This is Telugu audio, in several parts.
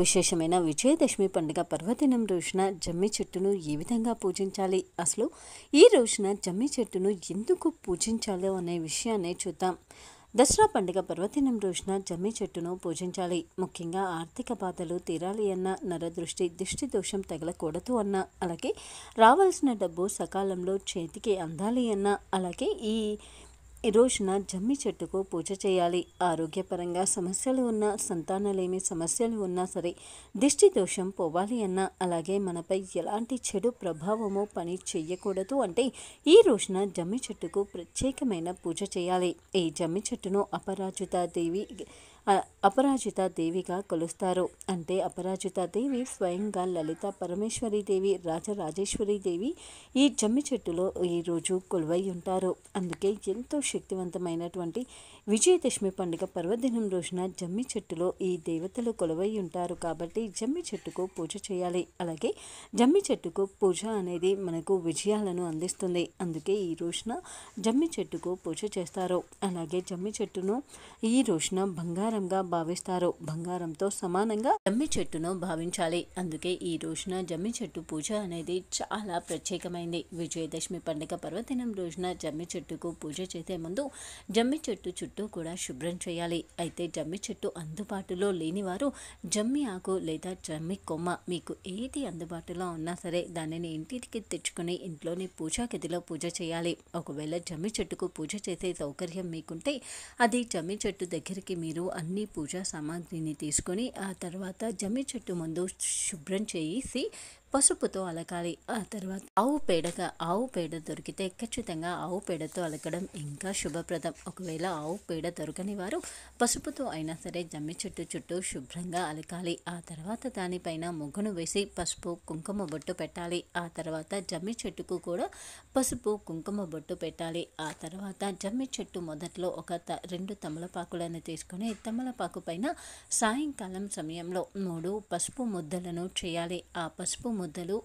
విశేషమైన విజయదశమి పండుగ పర్వదినం రోజున జమ్మి చెట్టును ఏ విధంగా పూజించాలి, అసలు ఈ రోజున జమ్మి చెట్టును ఎందుకు పూజించాలో అనే విషయాన్ని చూద్దాం. దసరా పండుగ పర్వదినం రోజున జమ్మి చెట్టును పూజించాలి. ముఖ్యంగా ఆర్థిక బాధలు తీరాలి అన్న, నరదృష్టి దిష్టి దోషం తగలకూడదు అన్న, అలాగే రావాల్సిన డబ్బు సకాలంలో చేతికి అందాలి అన్న, అలాగే ఈ రోజున జమ్మి చెట్టుకు పూజ చేయాలి. ఆరోగ్యపరంగా సమస్యలు ఉన్నా, సంతానలేమి సమస్యలు ఉన్నా సరే, దిష్టి దోషం పోవాలి అన్నా, అలాగే మనపై ఎలాంటి చెడు ప్రభావము పని చెయ్యకూడదు అంటే ఈ రోజున జమ్మి చెట్టుకు ప్రత్యేకమైన పూజ చేయాలి. ఈ జమ్మి చెట్టును అపరాజిత దేవిగా కొలుస్తారు. అంటే అపరాజిత దేవి స్వయంగా లలిత పరమేశ్వరి దేవి, రాజరాజేశ్వరి దేవి ఈ జమ్మి చెట్టులో ఈరోజు కొలువై ఉంటారు. అందుకే ఎంతో శక్తివంతమైనటువంటి విజయదశమి పండుగ పర్వదినం రోజున జమ్మి చెట్టులో ఈ దేవతలు కొలువై ఉంటారు. కాబట్టి జమ్మి చెట్టుకు పూజ చేయాలి. అలాగే జమ్మి చెట్టుకు పూజ అనేది మనకు విజయాలను అందిస్తుంది. అందుకే ఈ రోజున జమ్మి చెట్టుకు పూజ చేస్తారు. అలాగే జమ్మి చెట్టును ఈ రోజున బంగారంగా భావిస్తారు. బంగారంతో సమానంగా జమ్మి చెట్టును భావించాలి. అందుకే ఈ రోజున జమ్మి చెట్టు పూజ అనేది చాలా ప్రత్యేకమైంది. విజయదశమి పండుగ పర్వదినం రోజున జమ్మి చెట్టుకు పూజ చేసే ముందు జమ్మి చెట్టు చుట్టూ కూడా శుభ్రం చేయాలి. అయితే జమ్మి చెట్టు అందుబాటులో లేని వారు జమ్మి ఆకు లేదా జమ్మి కొమ్మ మీకు ఏది అందుబాటులో ఉన్నా సరే దానిని ఇంటికి తెచ్చుకొని ఇంట్లోని పూజా గదిలో పూజ చేయాలి. ఒకవేళ జమ్మి చెట్టుకు పూజ చేసే సౌకర్యం మీకుంటే అది జమ్మి చెట్టు దగ్గరికి మీరు అన్ని పూజా సామాగ్రిని తీసుకొని ఆ తర్వాత జమ్మి చెట్టు ముందు శుభ్రం చేసి పసుపుతో అలకాలి. ఆ తర్వాత ఆవు పేడ దొరికితే ఖచ్చితంగా ఆవు పేడతో అలకడం ఇంకా శుభప్రదం. ఒకవేళ ఆవు పేడ దొరకని వారు పసుపుతో అయినా సరే జమ్మి చెట్టు చుట్టూ శుభ్రంగా అలకాలి. ఆ తర్వాత దానిపైన ముగ్గును వేసి పసుపు కుంకుమ బొట్టు పెట్టాలి. ఆ తర్వాత జమ్మి చెట్టుకు కూడా పసుపు కుంకుమ బొట్టు పెట్టాలి. ఆ తర్వాత జమ్మి చెట్టు మొదట్లో రెండు తమలపాకులను తీసుకొని తమలపాకు పైన సాయంకాలం సమయంలో 3 పసుపు ముద్దలను చేయాలి. ఆ పసుపు ముద్దలు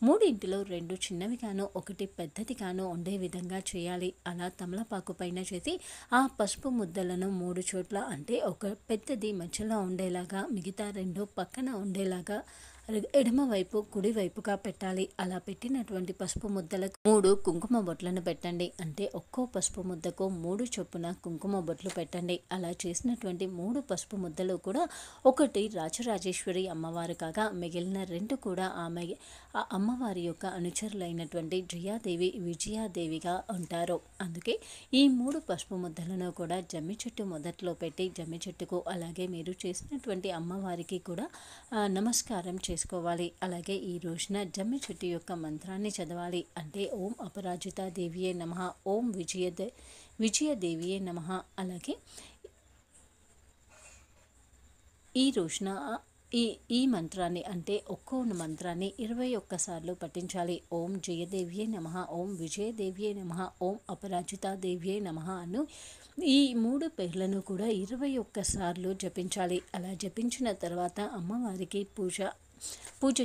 మూడింటిలో 2 చిన్నవిగాను 1 పెద్దదిగాను ఉండే విధంగా చేయాలి. అలా తమలపాకు పైన చేసి ఆ పసుపు ముద్దలను 3 చోట్ల, అంటే ఒక పెద్దది మధ్యలో ఉండేలాగా, మిగతా 2 పక్కన ఉండేలాగా ఎడమవైపు కుడివైపుగా పెట్టాలి. అలా పెట్టినటువంటి పసుపు ముద్దలకు 3 కుంకుమ బొట్లను పెట్టండి. అంటే ఒక్కో పసుపు ముద్దకు 3 చొప్పున కుంకుమ బొట్లు పెట్టండి. అలా చేసినటువంటి 3 పసుపు ముద్దలు కూడా ఒకటి రాజరాజేశ్వరి అమ్మవారు కాగా మిగిలిన 2 కూడా ఆ అమ్మవారి యొక్క అనుచరులైనటువంటి జయాదేవి, విజయాదేవిగా ఉంటారు. అందుకే ఈ 3 పసుపు ముద్దలను కూడా జమ్మి చెట్టు మొదట్లో పెట్టి జమ్మి చెట్టుకు అలాగే మీరు చేసినటువంటి అమ్మవారికి కూడా నమస్కారం చేసుకోవాలి. అలాగే ఈ రోజున జమ్మి చెట్టు యొక్క మంత్రాన్ని చదవాలి. అంటే ఓం అపరాజిత దేవియే నమః, ఓం విజయదేవియే నమః. అలాగే ఈ రోజున ఈ మంత్రాన్ని, అంటే ఒక్కో మంత్రాన్ని 21 సార్లు పఠించాలి. ఓం జయదేవియే నమః, ఓం విజయదేవియే నమః, ఓం అపరాజిత దేవియే నమః అను ఈ 3 పేర్లను కూడా 21 సార్లు జపించాలి. అలా జపించిన తర్వాత అమ్మవారికి పూజ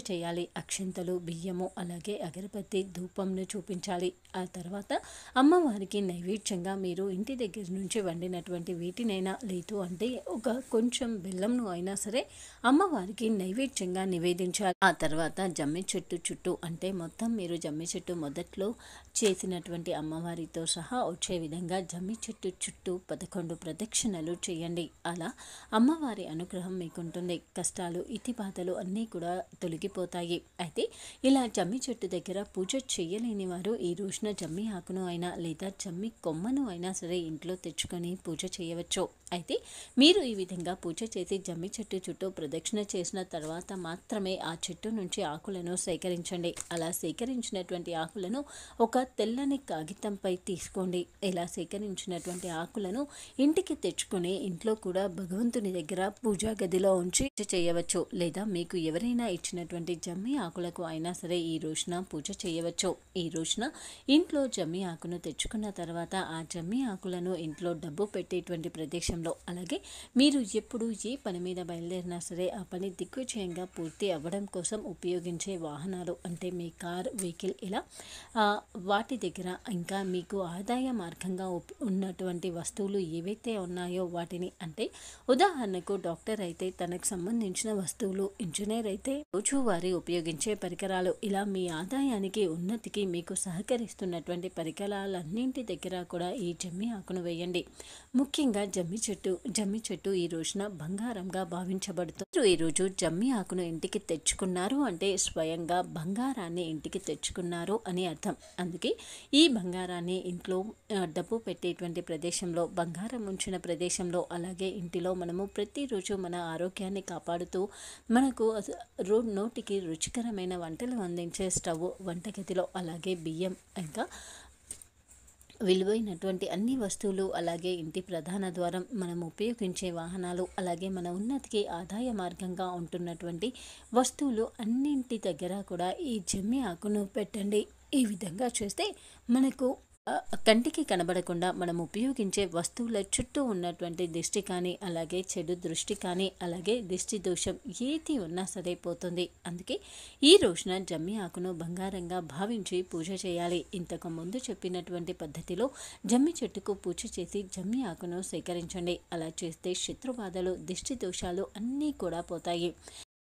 చేయాలి. అక్షంతలు, బియ్యము, అలాగే అగరబత్తి, ధూపంను చూపించాలి. ఆ తర్వాత అమ్మవారికి నైవేద్యంగా మీరు ఇంటి దగ్గర నుంచి వండినటువంటి వీటినైనా, లేదు అంటే కొంచెం బెల్లంను అయినా సరే అమ్మవారికి నైవేద్యంగా నివేదించాలి. ఆ తర్వాత జమ్మి చెట్టు చుట్టూ, అంటే మొత్తం మీరు జమ్మి చెట్టు మొదట్లో చేసినటువంటి అమ్మవారితో సహా వచ్చే విధంగా జమ్మి చెట్టు చుట్టూ 11 ప్రదక్షిణలు చేయండి. అలా అమ్మవారి అనుగ్రహం మీకుంటుంది. కష్టాలు, ఇతి బాధలు అన్నీ కూడా తొలగిపోతాయి. అయితే ఇలా జమ్మి చెట్టు దగ్గర పూజ చేయలేని వారు ఈ రోజున జమ్మి ఆకును అయినా లేదా జమ్మి కొమ్మను అయినా సరే ఇంట్లో తెచ్చుకొని పూజ చేయవచ్చు. అయితే మీరు ఈ విధంగా పూజ చేసి జమ్మి చెట్టు చుట్టూ ప్రదక్షిణ చేసిన తర్వాత మాత్రమే ఆ చెట్టు నుంచి ఆకులను సేకరించండి. అలా సేకరించినటువంటి ఆకులను ఒక తెల్లని కాగితంపై తీసుకోండి. ఇలా సేకరించినటువంటి ఆకులను ఇంటికి తెచ్చుకొని ఇంట్లో కూడా భగవంతుని దగ్గర పూజా గదిలో ఉంచి చేయవచ్చు. లేదా మీకు ఎవరైనా ఇచ్చినటువంటి జమ్మి ఆకులకు అయినా సరే ఈ రోజున పూజ చేయవచ్చు. ఈ రోజున ఇంట్లో జమ్మి ఆకును తెచ్చుకున్న తర్వాత ఆ జమ్మి ఆకులను ఇంట్లో డబ్బు పెట్టేటువంటి ప్రదేశంలో, అలాగే మీరు ఎప్పుడు ఏ పని మీద బయలుదేరినా సరే ఆ పని దిగ్విజయంగా పూర్తి అవ్వడం కోసం ఉపయోగించే వాహనాలు, అంటే మీ కార్, వెహికల్, ఇలా వాటి దగ్గర ఇంకా మీకు ఆదాయ మార్గంగా ఉన్నటువంటి వస్తువులు ఏవైతే ఉన్నాయో వాటిని, అంటే ఉదాహరణకు డాక్టర్ అయితే తనకు సంబంధించిన వస్తువులు, ఇంజనీర్ అయితే రోజువారీ ఉపయోగించే పరికరాలు, ఇలా మీ ఆదాయానికి ఉన్నతికి మీకు సహకరిస్తున్నటువంటి పరికరాలన్నింటి దగ్గర కూడా ఈ జమ్మి ఆకును వేయండి. ముఖ్యంగా జమ్మి చెట్టు ఈ రోజున బంగారంగా భావించబడుతుంది. ఈరోజు జమ్మి ఆకును ఇంటికి తెచ్చుకున్నారు అంటే స్వయంగా బంగారాన్ని ఇంటికి తెచ్చుకున్నారు అని అర్థం. అందుకే ఈ బంగారాన్ని ఇంట్లో డబ్బు పెట్టేటువంటి ప్రదేశంలో, బంగారం ఉంచిన ప్రదేశంలో, అలాగే ఇంటిలో మనము ప్రతిరోజు మన ఆరోగ్యాన్ని కాపాడుతూ మనకు నోటికి రుచికరమైన వంటలు అందించే స్టవ్ వంటగదిలో, అలాగే బియ్యం, ఇంకా విలువైనటువంటి అన్ని వస్తువులు, అలాగే ఇంటి ప్రధాన ద్వారం, మనం ఉపయోగించే వాహనాలు, అలాగే మన ఉన్నతికి ఆదాయ మార్గంగా ఉంటున్నటువంటి వస్తువులు అన్నింటి దగ్గర కూడా ఈ జమ్మి ఆకును పెట్టండి. ఈ విధంగా చేస్తే మనకు కంటికి కనబడకుండా మనం ఉపయోగించే వస్తువుల చుట్టూ ఉన్నటువంటి దిష్టి కానీ, అలాగే చెడు దృష్టి కానీ, అలాగే దిష్టి దోషం ఏది ఉన్నా సరే పోతుంది. అందుకే ఈ రోజున జమ్మి ఆకును బంగారంగా భావించి పూజ చేయాలి. ఇంతకు ముందు చెప్పినటువంటి పద్ధతిలో జమ్మి చెట్టుకు పూజ చేసి జమ్మి ఆకును సేకరించండి. అలా చేస్తే శత్రుబాధలు, దిష్టి దోషాలు అన్నీ కూడా పోతాయి.